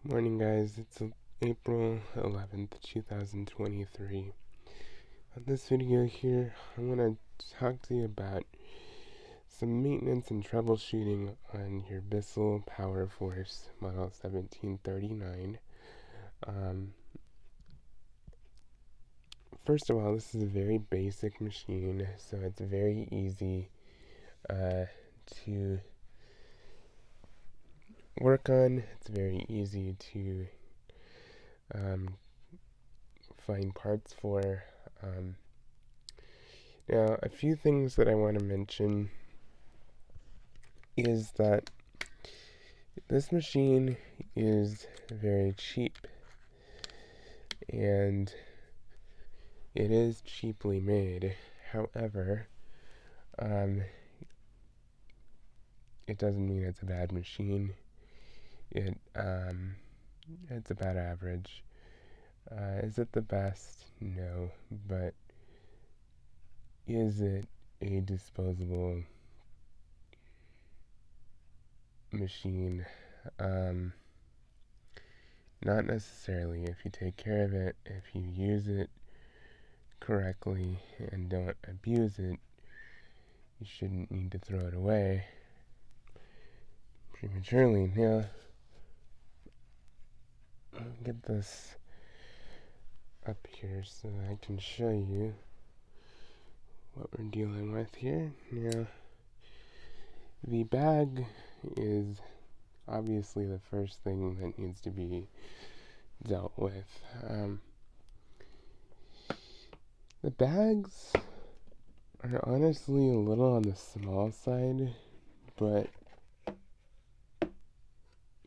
Morning, guys. It's April 11th, 2023. On this video here, I'm going to talk to you about some maintenance and troubleshooting on your Bissell Power Force Model 1739. First of all, this is a very basic machine, so it's very easy to work on. It's very easy to find parts for. Now, a few things that I want to mention is that this machine is very cheap, and it is cheaply made. However, it doesn't mean it's a bad machine. It's about average. Is it the best? No, but is it a disposable machine? Not necessarily. If you take care of it, if you use it correctly and don't abuse it, you shouldn't need to throw it away prematurely. Now, I'll get this up here so I can show you what we're dealing with here. Now, the bag is obviously the first thing that needs to be dealt with. The bags are honestly a little on the small side, but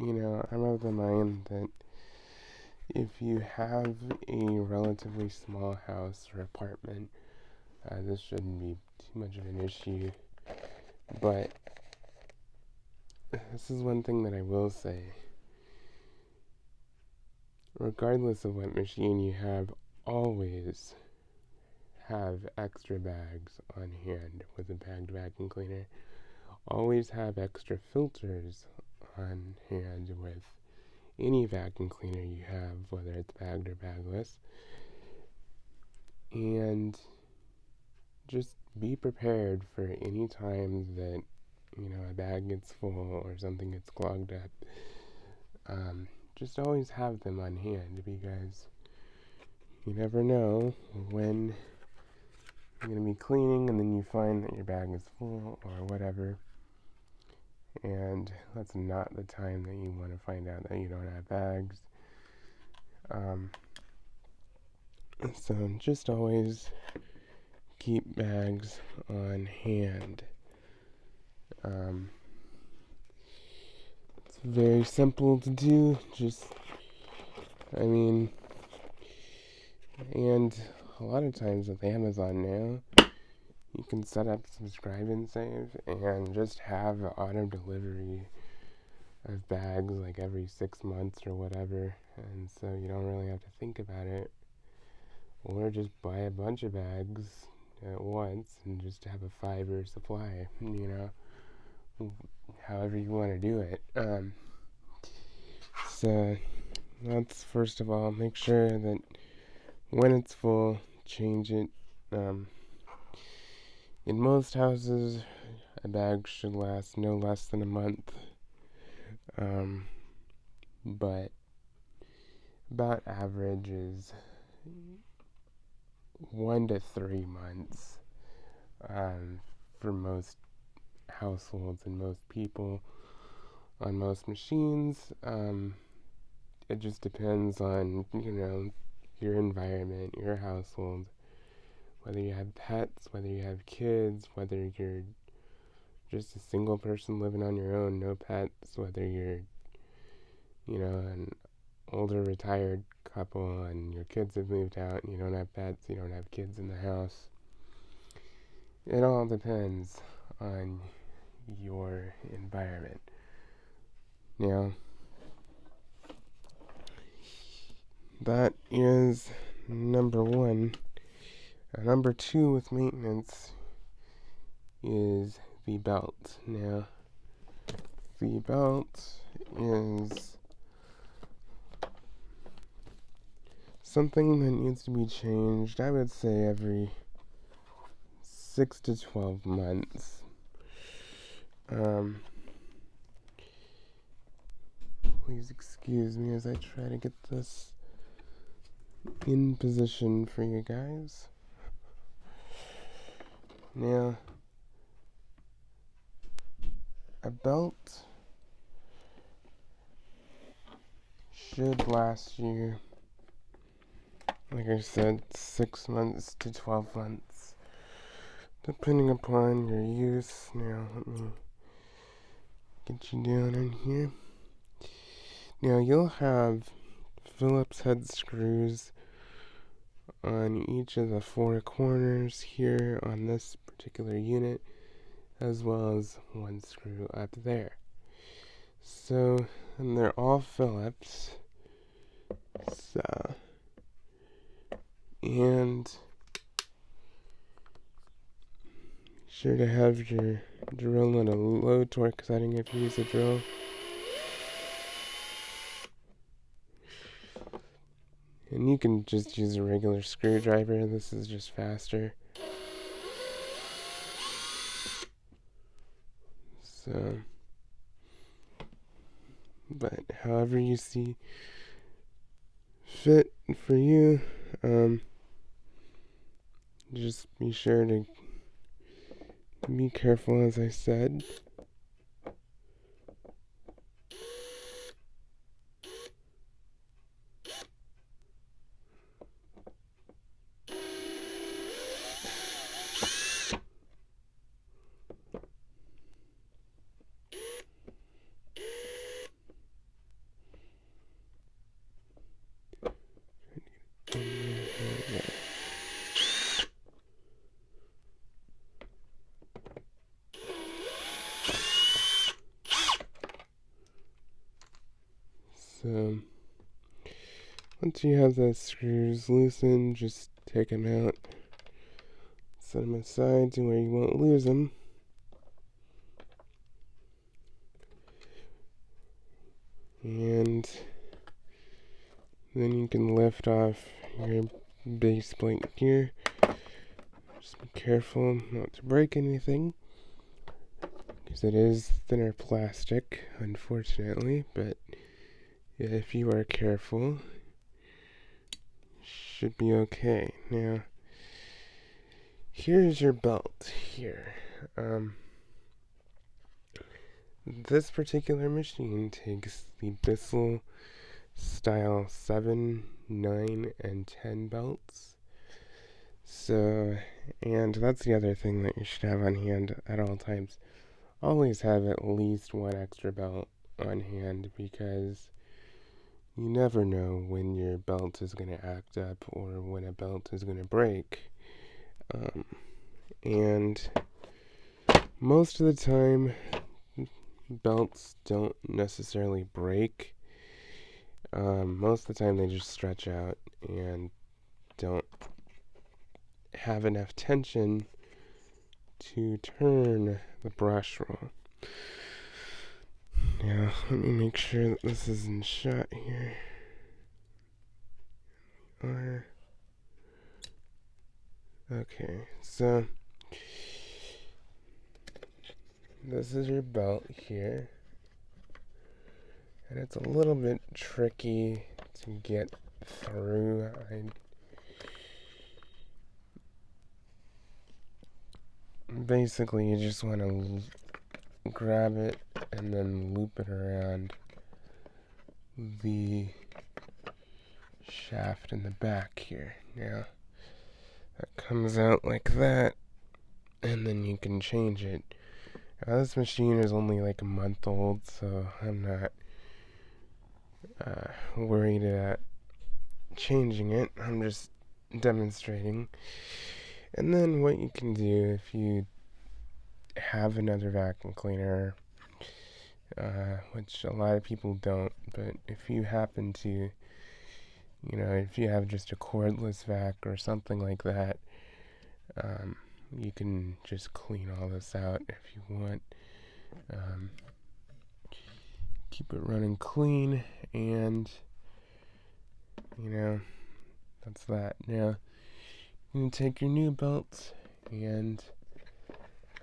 I'm of the mind that if you have a relatively small house or apartment, this shouldn't be too much of an issue. But this is one thing that I will say. Regardless of what machine you have, always have extra bags on hand with a bagged vacuum cleaner. Always have extra filters on hand with any vacuum cleaner you have, whether it's bagged or bagless. And just be prepared for any time that a bag gets full or something gets clogged up. Just always have them on hand, because you never know when you're going to be cleaning and then you find that your bag is full or whatever, and that's not the time that you want to find out that you don't have bags. So just always keep bags on hand. It's very simple to do, and a lot of times with Amazon now, you can set up subscribe and save and just have auto delivery of bags like every 6 months or whatever, and so you don't really have to think about it. Or just buy a bunch of bags at once and just have a 5-year supply, however you want to do it. So let's first of all make sure that when it's full, change it. In most houses, a bag should last no less than a month, but about average is 1 to 3 months for most households and most people on most machines. It just depends on your environment, your household, whether you have pets, whether you have kids, whether you're just a single person living on your own, no pets, whether you're an older retired couple and your kids have moved out and you don't have pets, you don't have kids in the house. It all depends on your environment. Now, that is number one. Number two with maintenance is the belt. Now, the belt is something that needs to be changed, I would say every 6 to 12 months. Please excuse me as I try to get this in position for you guys. Now, a belt should last you, like I said, 6 months to 12 months, depending upon your use. Now, let me get you down in here. Now, you'll have Phillips head screws on each of the 4 corners here on this particular unit, as well as 1 screw up there. So, and they're all Phillips. So, and sure to have your drill on a low torque setting if you use a drill. And you can just use a regular screwdriver. This is just faster. So, but however you see fit for you, just be sure to be careful, as I said. So, once you have the screws loosened, just take them out, set them aside to where you won't lose them. And then you can lift off your base plate here. Just be careful not to break anything, because it is thinner plastic, unfortunately, but if you are careful, should be okay. Now, here's your belt here. This particular machine takes the Bissell style 7, 9, and 10 belts. So, and that's the other thing that you should have on hand at all times. Always have at least 1 extra belt on hand, because you never know when your belt is going to act up or when a belt is going to break. And most of the time, belts don't necessarily break. Most of the time they just stretch out and don't have enough tension to turn the brush roll. Now, let me make sure that this is in shot here. Okay, so this is your belt here, and it's a little bit tricky to get through. Basically, you just want to grab it and then loop it around the shaft in the back here. Now, that comes out like that, and then you can change it. Now, this machine is only like a month old, so I'm not worried about changing it. I'm just demonstrating. And then what you can do if you have another vacuum cleaner, which a lot of people don't, but if you happen to, if you have just a cordless vac or something like that, you can just clean all this out if you want. Keep it running clean, and that's that. Now, you're going to take your new belt and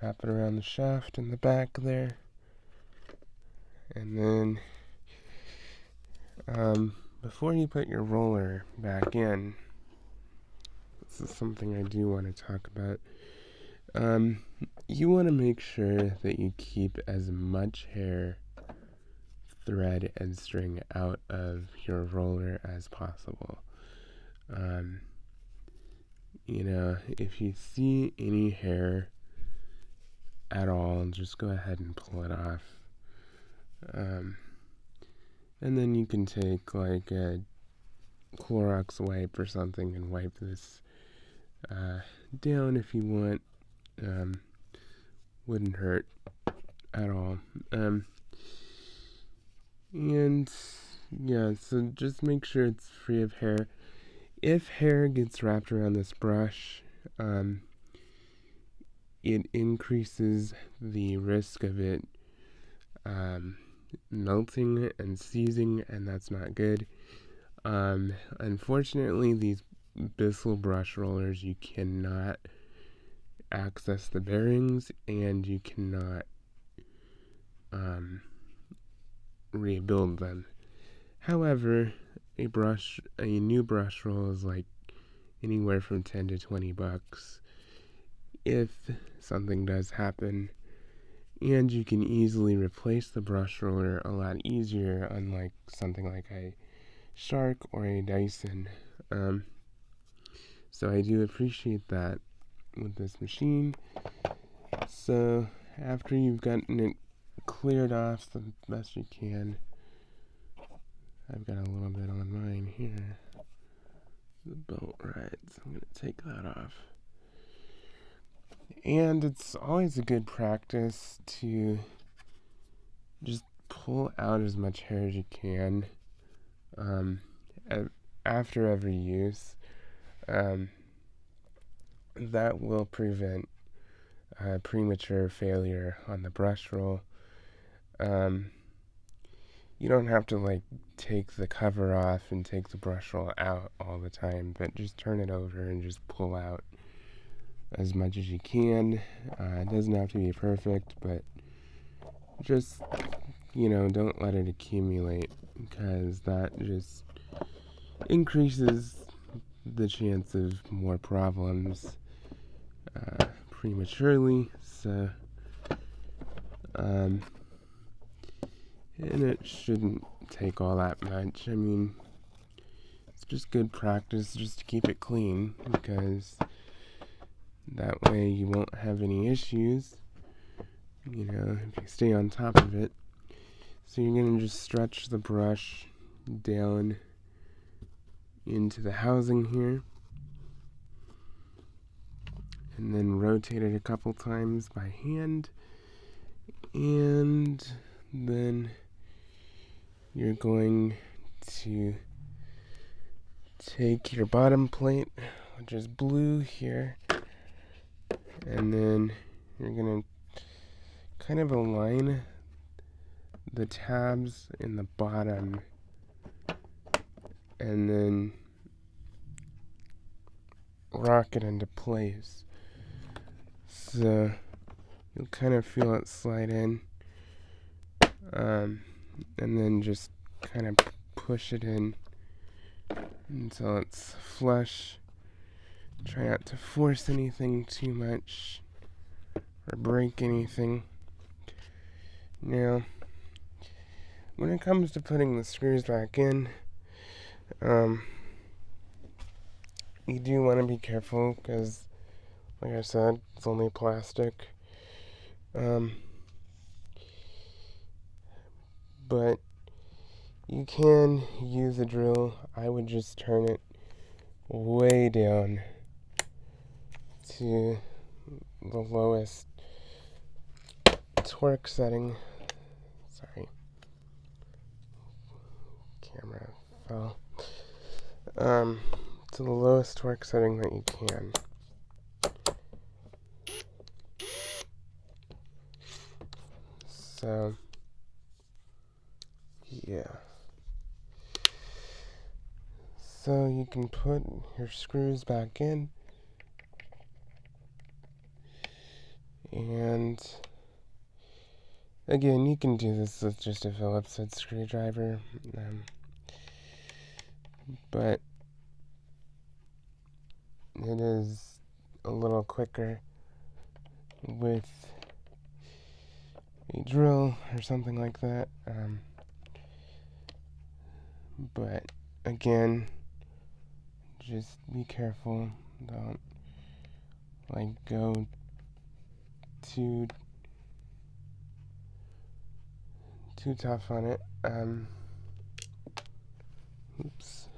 wrap it around the shaft in the back there. And then, before you put your roller back in, this is something I do want to talk about. You want to make sure that you keep as much hair, thread, and string out of your roller as possible. If you see any hair at all, just go ahead and pull it off. And then you can take like a Clorox wipe or something and wipe this down if you want. Wouldn't hurt at all. And yeah, so just make sure it's free of hair. If hair gets wrapped around this brush, it increases the risk of it melting and seizing, and that's not good. Unfortunately, these Bissell brush rollers, you cannot access the bearings, and you cannot rebuild them. However, a new brush roll is like anywhere from $10 to $20 if something does happen, and you can easily replace the brush roller a lot easier, unlike something like a Shark or a Dyson. So I do appreciate that with this machine. So after you've gotten it cleared off the best you can, I've got a little bit on mine here, the bolt right, so I'm going to take that off. And it's always a good practice to just pull out as much hair as you can after every use. That will prevent premature failure on the brush roll. You don't have to take the cover off and take the brush roll out all the time, but just turn it over and just pull out as much as you can. It doesn't have to be perfect, but just, don't let it accumulate, because that just increases the chance of more problems prematurely. So, and it shouldn't take all that much. I mean, it's just good practice just to keep it clean, because that way you won't have any issues, if you stay on top of it. So you're going to just stretch the brush down into the housing here, and then rotate it a couple times by hand, and then you're going to take your bottom plate, which is blue here, and then you're going to kind of align the tabs in the bottom, and then rock it into place. So you'll kind of feel it slide in, and then just kind of push it in until it's flush. Try not to force anything too much or break anything. Now, when it comes to putting the screws back in, you do want to be careful, because, like I said, it's only plastic. But you can use a drill. I would just turn it way down to the lowest torque setting. Sorry, camera fell. To the lowest torque setting that you can. So, yeah. So you can put your screws back in, and again, you can do this with just a Phillips head screwdriver, but it is a little quicker with a drill or something like that. But again, just be careful. Don't go too tough on it. Oops.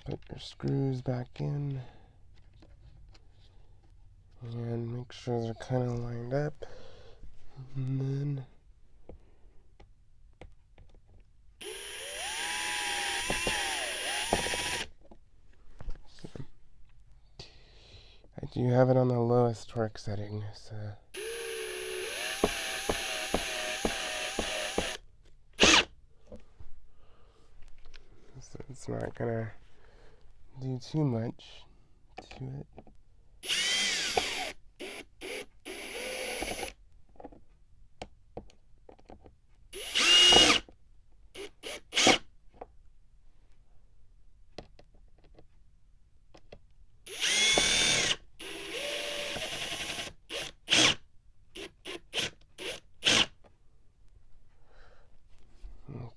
Put your screws back in and make sure they're kind of lined up. And then I do have it on the lowest torque setting, so it's not gonna do too much to it.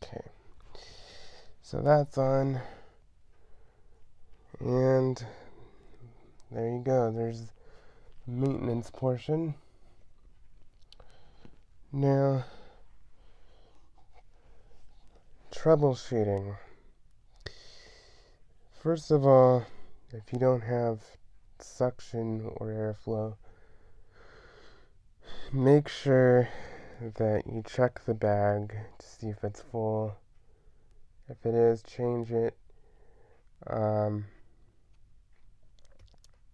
Okay, so that's on, and there you go. There's the maintenance portion. Now, troubleshooting. First of all, if you don't have suction or airflow, make sure that you check the bag to see if it's full. If it is, change it.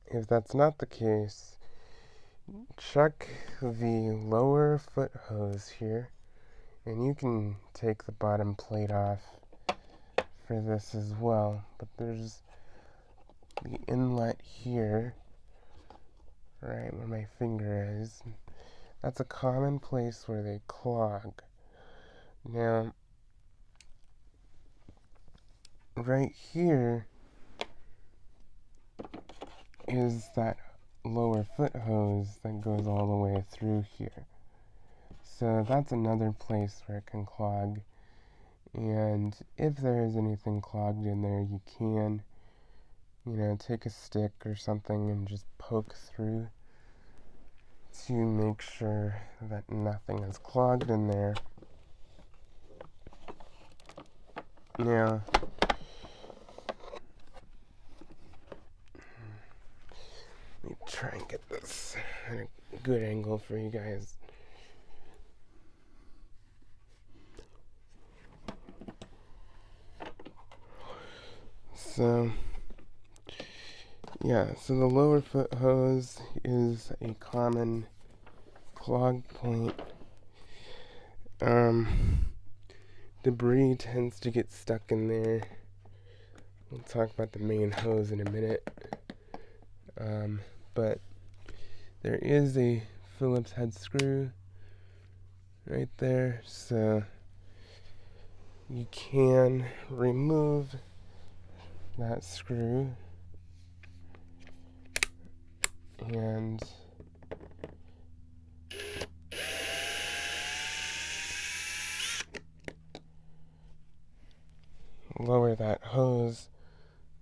If that's not the case, check the lower foot hose here, and you can take the bottom plate off for this as well. But there's the inlet here, right where my finger is. That's a common place where they clog. Now, right here is that lower foot hose that goes all the way through here. So that's another place where it can clog. And if there is anything clogged in there, you can, take a stick or something and just poke through to make sure that nothing is clogged in there. Now, let me try and get this at a good angle for you guys. So, so the lower foot hose is a common clog point. Debris tends to get stuck in there. We'll talk about the main hose in a minute. But there is a Phillips head screw right there, so you can remove that screw and lower that hose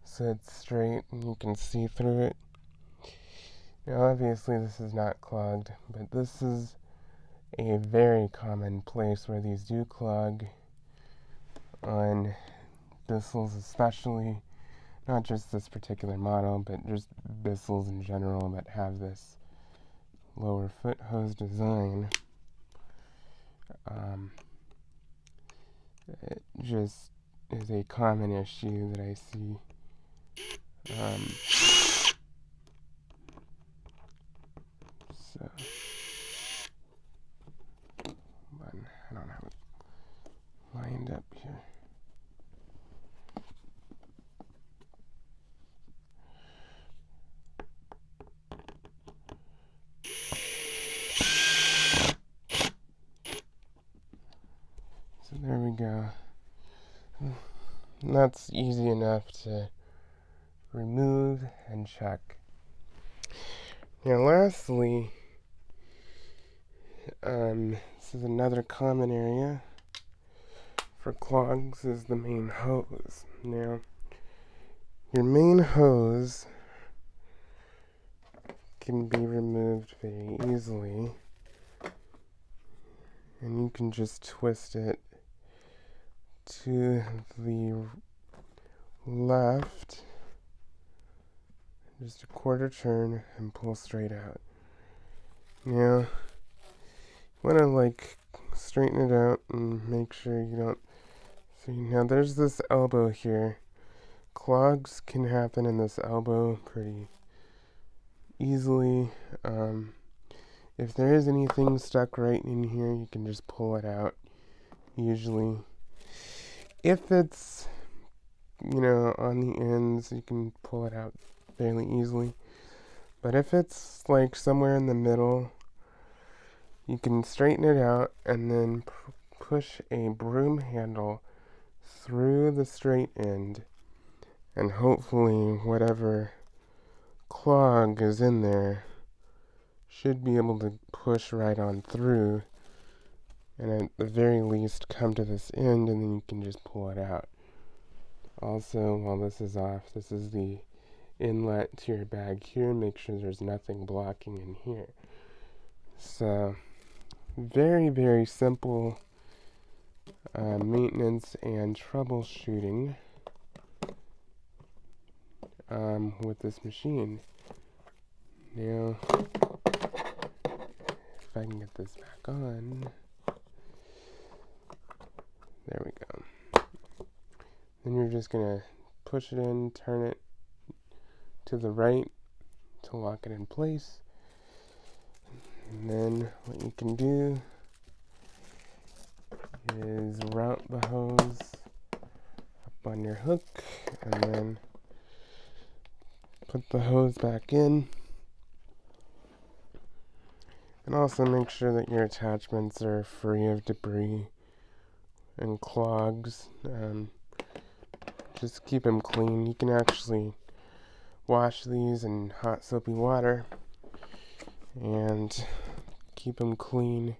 so it's straight and you can see through it. Now obviously this is not clogged, but this is a very common place where these do clog on Bissells especially, not just this particular model, but just Bissells in general that have this lower foot hose design. It just is a common issue that I see. So, but I don't have it lined up here. So there we go. And that's easy enough to remove and check. Now lastly, this is another common area for clogs is the main hose. Now, your main hose can be removed very easily, and you can just twist it to the left, just a quarter turn, and pull straight out. Now, you want to straighten it out and make sure you don't. So now there's this elbow here. Clogs can happen in this elbow pretty easily. If there is anything stuck right in here, you can just pull it out usually. If it's, on the ends, you can pull it out fairly easily. But if it's somewhere in the middle, you can straighten it out and then push a broom handle through the straight end, and hopefully whatever clog is in there should be able to push right on through, and at the very least come to this end, and then you can just pull it out. Also, while this is off, this is the inlet to your bag here. Make sure there's nothing blocking in here. So, very, very simple maintenance and troubleshooting with this machine. Now, if I can get this back on, there we go. Then you're just going to push it in, turn it to the right to lock it in place. And then what you can do is route the hose up on your hook and then put the hose back in. And also make sure that your attachments are free of debris and clogs. Just keep them clean. You can actually wash these in hot soapy water and keep them clean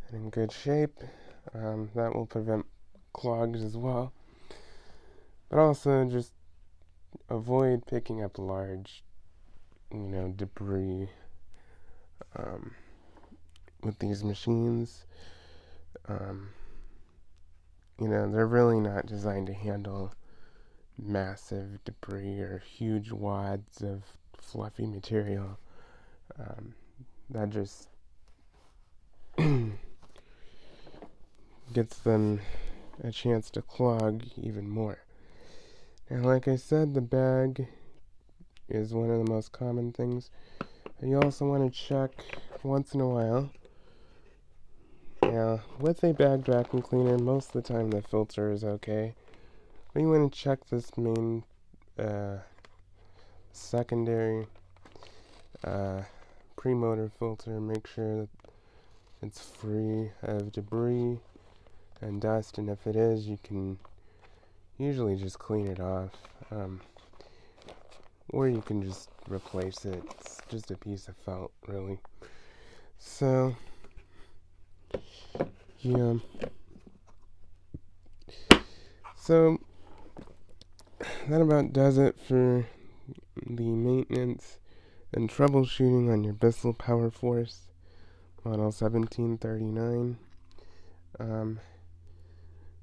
and in good shape. That will prevent clogs as well. But also just avoid picking up large, debris with these machines. They're really not designed to handle massive debris or huge wads of fluffy material. That just gets them a chance to clog even more. And like I said, the bag is one of the most common things. You also want to check once in a while. Now, with a bag vacuum cleaner, most of the time the filter is okay. But you want to check this main secondary premotor filter. Make sure that it's free of debris and dust, and if it is, you can usually just clean it off, or you can just replace it. It's just a piece of felt, really. So, yeah. So, that about does it for the maintenance and troubleshooting on your Bissell Power Force model 1739.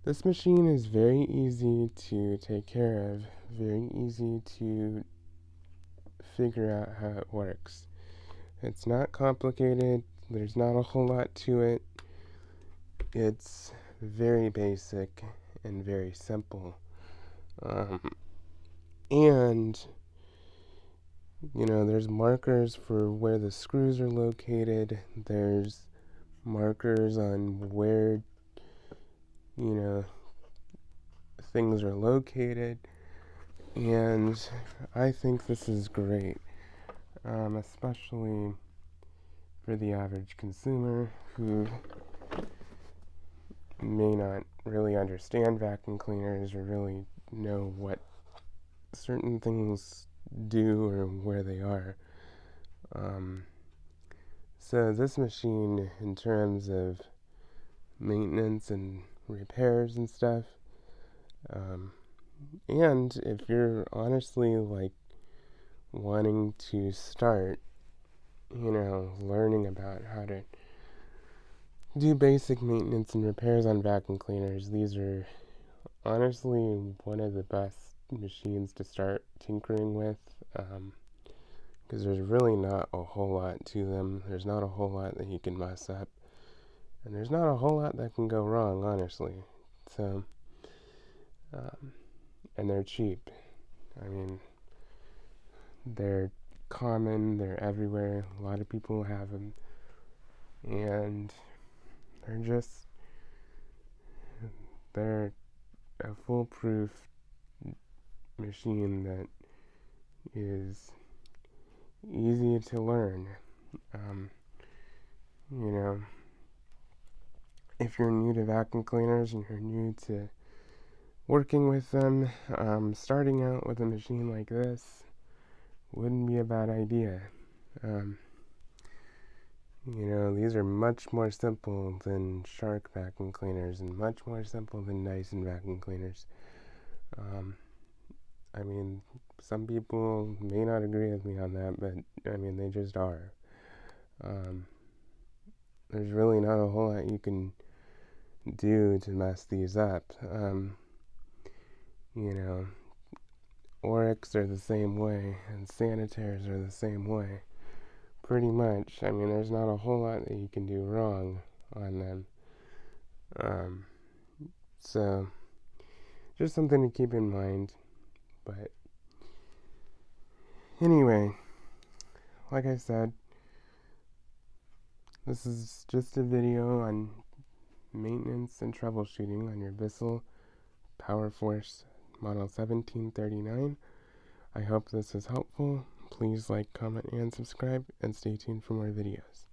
This machine is very easy to take care of, very easy to figure out how it works. It's not complicated, there's not a whole lot to it. It's very basic and very simple. And there's markers for where the screws are located. There's markers on where things are located, and I think this is great, especially for the average consumer who may not really understand vacuum cleaners or really know what certain things do or where they are. So this machine, in terms of maintenance and repairs and stuff, and if you're honestly like wanting to start, learning about how to do basic maintenance and repairs on vacuum cleaners, these are honestly one of the best machines to start tinkering with, because there's really not a whole lot to them. There's not a whole lot that you can mess up, and there's not a whole lot that can go wrong, honestly. So, and they're cheap. I mean, they're common, they're everywhere, a lot of people have them, and they're a foolproof machine that is easy to learn. You know, if you're new to vacuum cleaners and you're new to working with them, starting out with a machine like this wouldn't be a bad idea. These are much more simple than Shark vacuum cleaners and much more simple than Dyson vacuum cleaners. I mean, some people may not agree with me on that, but I mean, they just are. There's really not a whole lot you can do to mess these up. Oryx are the same way, and sanitaires are the same way. Pretty much. I mean, there's not a whole lot that you can do wrong on them. So, just something to keep in mind. But, anyway, like I said, this is just a video on maintenance and troubleshooting on your Bissell Power Force Model 1739. I hope this was helpful. Please like, comment, and subscribe, and stay tuned for more videos.